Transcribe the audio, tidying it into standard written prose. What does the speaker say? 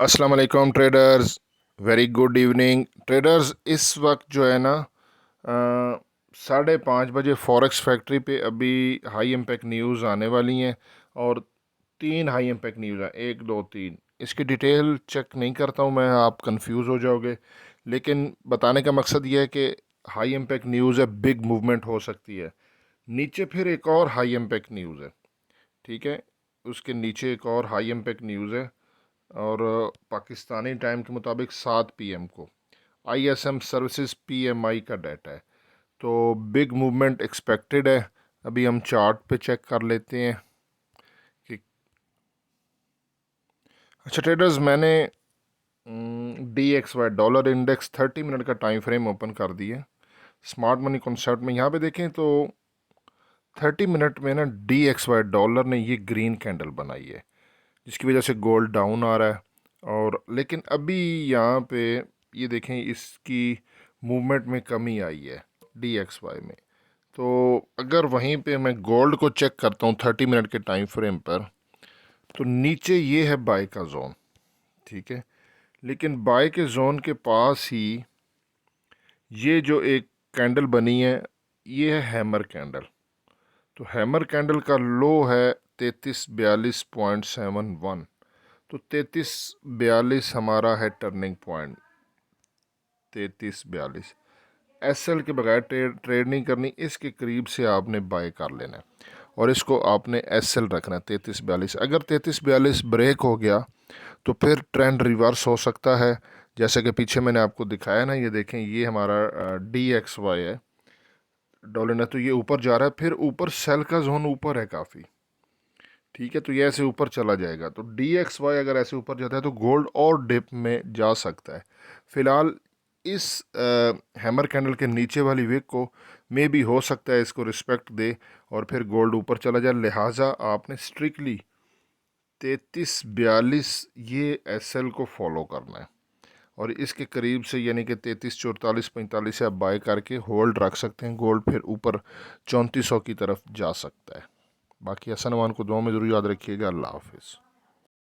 अस्सलाम वालेकुम traders. Very good evening traders. इस वक्त जो है ना 5:30 बजे फॉरेक्स फैक्ट्री पे अभी हाई इम्पैक्ट न्यूज़ आने वाली हैं और 3 हाई इम्पैक्ट न्यूज़ हैं, 1 2 3। इसकी डिटेल चेक नहीं करता हूँ मैं, आप कंफ्यूज हो जाओगे, लेकिन बताने का मकसद ये है कि हाई इम्पैक्ट न्यूज़ है, बिग मूवमेंट हो सकती है। नीचे फिर एक और हाई इम्पैक्ट न्यूज़ है, ठीक है, उसके नीचे एक और हाई इम्पैक्ट न्यूज़ है और पाकिस्तानी टाइम के मुताबिक 7 PM को आईएसएम सर्विसेज पीएमआई का डाटा है, तो बिग मूवमेंट एक्सपेक्टेड है। अभी हम चार्ट पे चेक कर लेते हैं कि अच्छा ट्रेडर्स, मैंने DXY डॉलर इंडेक्स 30 मिनट का टाइम फ्रेम ओपन कर दिया स्मार्ट मनी कॉन्सेप्ट में। यहाँ पे देखें तो 30 मिनट में ना DXY डॉलर ने ये ग्रीन कैंडल बनाई है, जिसकी वजह से गोल्ड डाउन आ रहा है। और लेकिन अभी यहाँ पे ये देखें, इसकी मूवमेंट में कमी आई है DXY में। तो अगर वहीं पे मैं गोल्ड को चेक करता हूँ 30 मिनट के टाइम फ्रेम पर, तो नीचे ये है बाय का जोन, ठीक है, लेकिन बाय के जोन के पास ही ये जो एक कैंडल बनी है, ये है हैमर कैंडल। तो हैमर कैंडल का लो है 3342.71। तो 3342 हमारा है टर्निंग पॉइंट। 3342 एसएल के बगैर ट्रेड नहीं करनी, इसके करीब से आपने बाय कर लेना है और इसको आपने एसएल रखना है 3342। अगर 3342 ब्रेक हो गया तो फिर ट्रेंड रिवर्स हो सकता है, जैसे कि पीछे मैंने आपको दिखाया ना, ये देखें, ये हमारा DXY है डॉलर ने, तो ये ऊपर जा रहा है, फिर ऊपर सेल का जोन ऊपर है काफ़ी, ठीक है, तो ये ऐसे ऊपर चला जाएगा। तो DXY अगर ऐसे ऊपर जाता है तो गोल्ड और डिप में जा सकता है। फ़िलहाल इस हैमर कैंडल के नीचे वाली विक को मे भी हो सकता है इसको रिस्पेक्ट दे और फिर गोल्ड ऊपर चला जाए, लिहाजा आपने स्ट्रिक्टली 3342 ये SL को फॉलो करना है और इसके करीब से यानी कि 3344-45 से आप बाय करके होल्ड रख सकते हैं। गोल्ड फिर ऊपर 3400 की तरफ जा सकता है। बाकी हसन मान को दुआ में ज़रूर याद रखिएगा। अल्लाह हाफिज़।